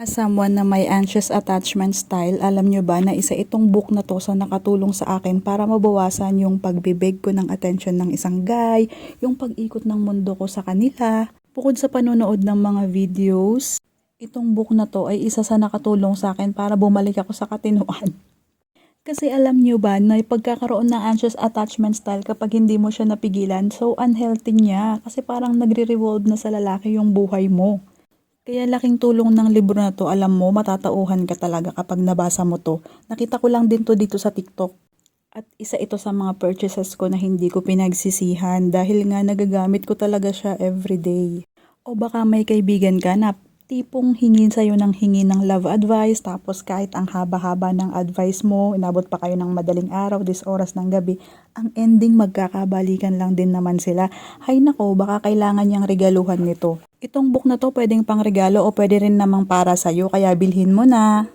As someone na may anxious attachment style, alam nyo ba na isa itong book na to sa nakatulong sa akin para mabawasan yung pagbibig ko ng attention ng isang guy, yung pag-ikot ng mundo ko sa kanila. Bukod sa panonood ng mga videos, itong book na to ay isa sa nakatulong sa akin para bumalik ako sa katinuan. Kasi alam nyo ba na yung pagkakaroon ng anxious attachment style kapag hindi mo siya napigilan, so unhealthy niya kasi parang nagre-revolve na sa lalaki yung buhay mo. Kaya laking tulong ng libro na to, alam mo, matatauhan ka talaga kapag nabasa mo to. Nakita ko lang din to dito sa TikTok. At isa ito sa mga purchases ko na hindi ko pinagsisihan dahil nga nagagamit ko talaga siya everyday. O baka may kaibigan ka na tipong hingin sa'yo ng hingi ng love advice tapos kahit ang haba-haba ng advice mo, inabot pa kayo ng madaling araw, this oras ng gabi, ang ending magkakabalikan lang din naman sila. Hay nako, baka kailangan niyang regaluhan nito. Itong book na to pwedeng pang regalo o pwede rin namang para sa'yo kaya bilhin mo na.